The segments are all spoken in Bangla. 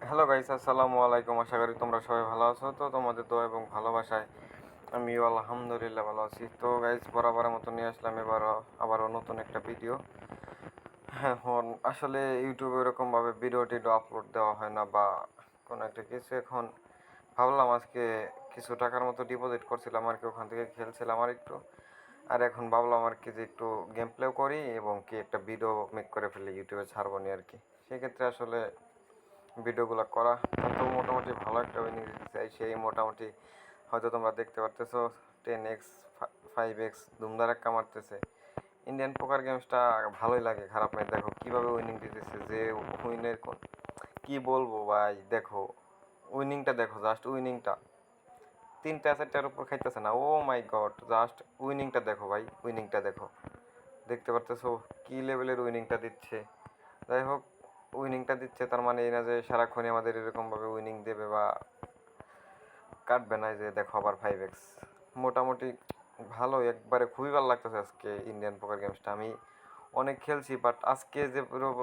হ্যালো গাইস, আসসালামু আলাইকুম। আশা করি তোমরা সবাই ভালো আছো। তো তোমাদের দোয়া এবং ভালোবাসায় আমিও আলহামদুলিল্লাহ ভালো আছি। তো গাইস, বরাবরের মতো নিয়ে আসলাম আবারও নতুন একটা ভিডিও। এখন আসলে ইউটিউবে এরকমভাবে ভিডিও টিডিও আপলোড দেওয়া হয় না বা কোনো একটা কিছু। এখন ভাবলাম আজকে কিছু টাকার মতো ডিপোজিট করছিলাম আর কি, ওখান থেকে খেলছিলাম আর একটু। আর এখন ভাবলাম আর কি যে একটু গেম প্লেও করি এবং কি একটা ভিডিও মেক করে ফেলি, ইউটিউবে ছাড়বো নি আর কি। সেক্ষেত্রে আসলে ভিডিওগুলো করা তো মোটামুটি ভালো একটা উইনিং দিতে চাই। সেই মোটামুটি হয়তো তোমরা দেখতে পারতেছো 10x 5x ধুমধারাক্কা মারতেছে। ইন্ডিয়ান পোকার গেমসটা ভালোই লাগে, খারাপ নয়। দেখো কীভাবে উইনিং দিতেছে, যে উইনের কোন কী বলবো ভাই। দেখো উইনিংটা, দেখো জাস্ট উইনিংটা 3টা 4টার উপর খাইতেছে না। ও মাই গড, জাস্ট উইনিংটা দেখো ভাই, উইনিংটা দেখো। দেখতে পারতেছো কী লেভেলের উইনিংটা দিচ্ছে। যাই হোক, উইনিংটা দিচ্ছে তার মানে এই না যে সারাক্ষণই আমাদের এরকমভাবে উইনিং দেবে বা কাটবে না। যে দেখো আবার 5x মোটামুটি ভালো, একবারে খুবই ভালো লাগতেছে আজকে ইন্ডিয়ান পোকার গেমসটা। আমি অনেক খেলছি, বাট আজকে যে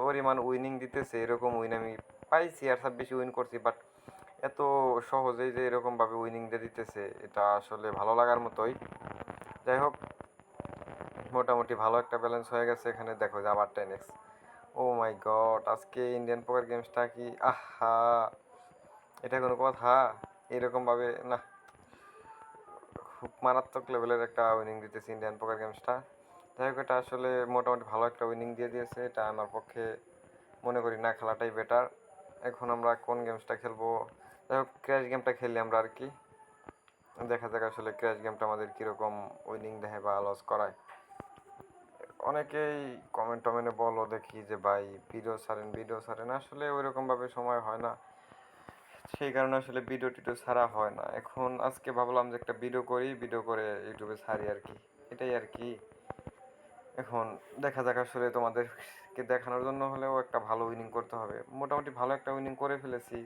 পরিমাণ উইনিং দিতেছে, এরকম উইন আমি পাইছি আর সব বেশি উইন করছি, বাট এত সহজেই যে এরকমভাবে উইনিং দিয়ে দিতেছে, এটা আসলে ভালো লাগার মতোই। যাই হোক, মোটামুটি ভালো একটা ব্যালেন্স হয়ে গেছে এখানে। দেখো যে আবার 10x। ও মাই গড, আজকে ইন্ডিয়ান পোকার গেমসটা কি আহা, এটা কোনো কথা? এরকমভাবে না, খুব মারাত্মক লেভেলের একটা উইনিং দিতেছে ইন্ডিয়ান পোকার গেমসটা। যাই হোক, এটা আসলে মোটামুটি ভালো একটা উইনিং দিয়ে দিয়েছে। এটা আমার পক্ষে মনে করি না খেলাটাই বেটার। এখন আমরা কোন গেমসটা খেলবো? যাই হোক, ক্র্যাশ গেমটা খেললে আমরা আর কি, দেখা যাক আসলে ক্র্যাশ গেমটা আমাদের কীরকম উইনিং দেয় বা লস করায়। অনেকেই কমেন্ট টমেন্টে বলো দেখি যে ভাই ভিডিও ছাড়েন, আসলে ওইরকমভাবে সময় হয় না। সেই কারণে আসলে ভিডিও টিডিও ছাড়া হয় না। এখন আজকে ভাবলাম যে একটা ভিডিও করি, ভিডিও করে ইউটিউবে ছাড়ি আর কি, এটাই আর কি। এখন দেখা যাক, আসলে তোমাদেরকে দেখানোর জন্য হলেও একটা ভালো উইনিং করতে হবে। মোটামুটি ভালো একটা উইনিং করে ফেলেছি,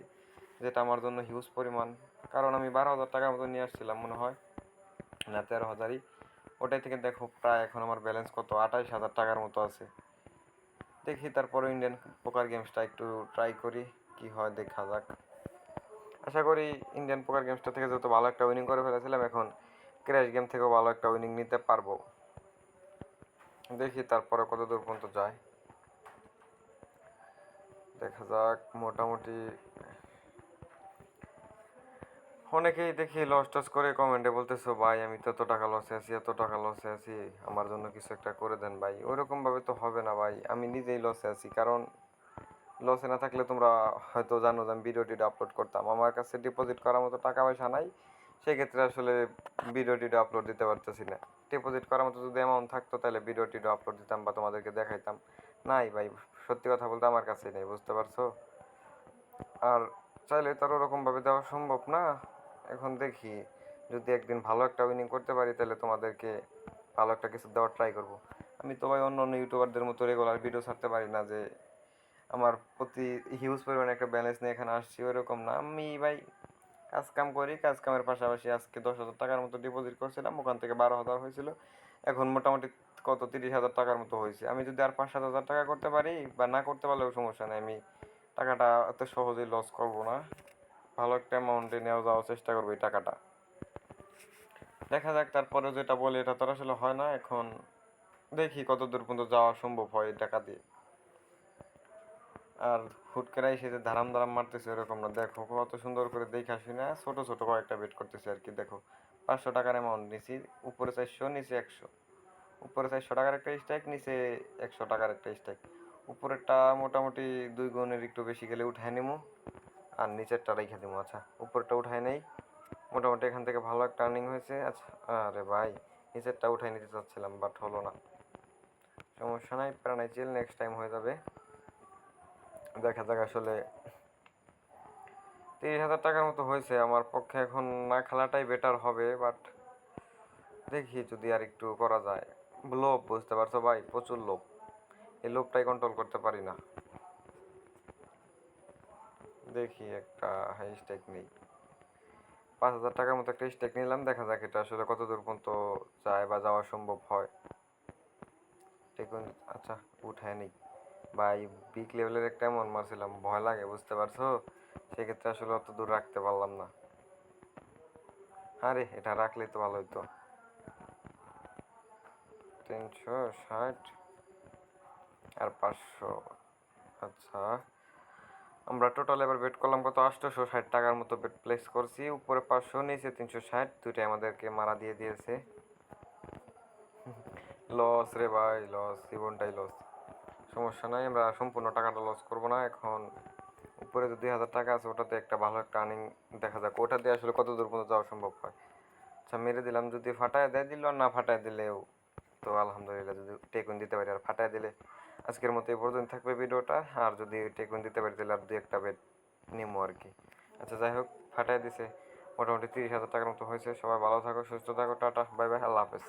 যেটা আমার জন্য হিউজ পরিমাণ। কারণ আমি 12,000 টাকার মতো নিয়ে আসছিলাম মনে হয়, না 13,000ই। ওটাই থেকে দেখো প্রায় এখন আমার ব্যালেন্স কত, 28,000 টাকার মতো আছে। দেখি তারপরে ইন্ডিয়ান পোকার গেমসটা একটু ট্রাই করি, কি হয় দেখা যাক। আশা করি ইন্ডিয়ান পোকার গেমসটা থেকে যেহেতু ভালো একটা উইনিং করে ফেলেছিলাম, এখন ক্র্যাশ গেম থেকেও ভালো একটা উইনিং নিতে পারবো। দেখি তারপরে কত দূর পর্যন্ত যায়, দেখা যাক। মোটামুটি অনেকেই দেখি লস টস করে কমেন্টে বলতেছো ভাই আমি তো এত টাকা লসে আছি, এত টাকা লসে আছি, আমার জন্য কিছু একটা করে দেন ভাই। ওইরকমভাবে তো হবে না ভাই, আমি নিজেই লসে আছি। কারণ লসে না থাকলে তোমরা হয়তো জানো যে আমি ভিডিও টিডিও আপলোড করতাম। আমার কাছে ডিপোজিট করার মতো টাকা পয়সা নাই, সেক্ষেত্রে আসলে ভিডিও টিডিও আপলোড দিতে পারতেছি না। ডিপোজিট করার মতো যদি অ্যামাউন্ট থাকতো তাহলে ভিডিও টিডিও আপলোড দিতাম বা তোমাদেরকে দেখাইতাম। নাই ভাই, সত্যি কথা বলতে আমার কাছেই নেই, বুঝতে পারছো? আর চাইলে তার ওরকমভাবে দেওয়া সম্ভব না। এখন দেখি, যদি একদিন ভালো একটা উইনিং করতে পারি তাহলে তোমাদেরকে ভালো একটা কিছু দেওয়ার ট্রাই করব। আমি তো ভাই অন্য অন্য ইউটিউবারদের মতো রেগুলার ভিডিও ছাড়তে পারি না, যে আমার প্রতি হিউজ পরিমাণে একটা ব্যালেন্স নিয়ে এখানে আসছি, ওইরকম না। আমি ভাই কাজ কাম করি, কাজ কামের পাশাপাশি আজকে 10,000 টাকার মতো ডিপোজিট করছিলাম, ওখান থেকে 12,000 হয়েছিল। এখন মোটামুটি কত 30,000 টাকার মতো হয়েছে। আমি যদি আর 5-7 হাজার টাকা করতে পারি বা না করতে পারলেও সমস্যা নেই, আমি টাকাটা এত সহজেই লস করব না। ভালো একটা অ্যামাউন্টে নেওয়া যাওয়ার চেষ্টা করবো এই টাকাটা। দেখা যাক তারপরে, যেটা বলি এটা তো আসলে হয় না। এখন দেখি কত দূর পর্যন্ত যাওয়া সম্ভব হয় এই টাকা দিয়ে। আর হুট করে এসে যে ধারাম ধারাম মারতেছে এরকম না। দেখো কত সুন্দর করে দেখে আসি না, ছোট ছোট কয়েকটা বেট করতেছি আর কি। দেখো 500 টাকার অ্যামাউন্ট নিছি, উপরে 400, নিচে 100। উপরে 400 টাকার একটা স্ট্রাইক, নিচে 100 টাকার একটা স্ট্রাইক। উপরেরটা মোটামুটি 2 গুণের একটু বেশি গেলে উঠায় নেবো, আর নিচেরটা রেখে দেবো। আচ্ছা, উপরটা উঠায় নেই। মোটামুটি এখান থেকে ভালো একটা আর্নিং হয়েছে। আচ্ছা, আরে ভাই নিচেরটা উঠাই নিতে চাচ্ছিলাম, বাট হলো না। সমস্যা নাই, প্যারা নাই, চিল, নেক্সট টাইম হয়ে যাবে। দেখা যাক আসলে 30,000 টাকার মতো হয়েছে আমার পক্ষে। এখন না খেলাটাই বেটার হবে, বাট দেখি যদি আর একটু করা যায়। লোভ, বুঝতে পারছো ভাই, প্রচুর লোভ। এই লোভটাই কন্ট্রোল করতে পারি না। দেখি একটা হাই স্টেক নেই, 5,000 টাকার মতো একটা স্টেক নিলাম। দেখা যাক এটা আসলে কত দূর পর্যন্ত যায় বা যাওয়া সম্ভব হয়। দেখুন, আচ্ছা উঠায় নেই ভাই। বিগ লেভেলের একটা এমন মারছিলাম, ভয় লাগে, বুঝতে পারছো? সেক্ষেত্রে আসলে অত দূর রাখতে পারলাম না। আরে এটা রাখলেই তো ভালো হতো। 360 আর 500। আচ্ছা, আমরা টোটাল এবার বেট করলাম কত, 860 টাকার মতো বেট প্লেস করছি। উপরে 500, নিচে 360, দুইটাই আমাদেরকে মারা দিয়ে দিয়েছে। লস রে ভাই, লস, জীবনটাই লস। সমস্যা নাই, আমরা সম্পূর্ণ টাকাটা লস করবো না এখন। উপরে যে 2000 টাকা আছে ওটাতে একটা ভালো একটা আর্নিং দেখা যাক, ওটা দিয়ে আসলে কত দূর পর্যন্ত যাওয়া সম্ভব হয়। আচ্ছা মেরে দিলাম, যদি ফাটায় দেয় দিল, আর না ফাটায় দিলেও তো আলহামদুলিল্লাহ, যদি টেকুন দিতে পারি। আর ফাটায় দিলে আজকের মতো এই পর্যন্ত থাকবে ভিডিওটা। আর যদি টেকুন দিতে পারি তাহলে আর দুই একটা বেড নিমো আর কি। আচ্ছা যাই হোক, ফাটায় দিছে, মোটামুটি 30,000 টাকার মতো হয়েছে। সবাই ভালো থাকো, সুস্থ থাকো, টাটা, বাই বাই, আল্লাহ হাফেজ।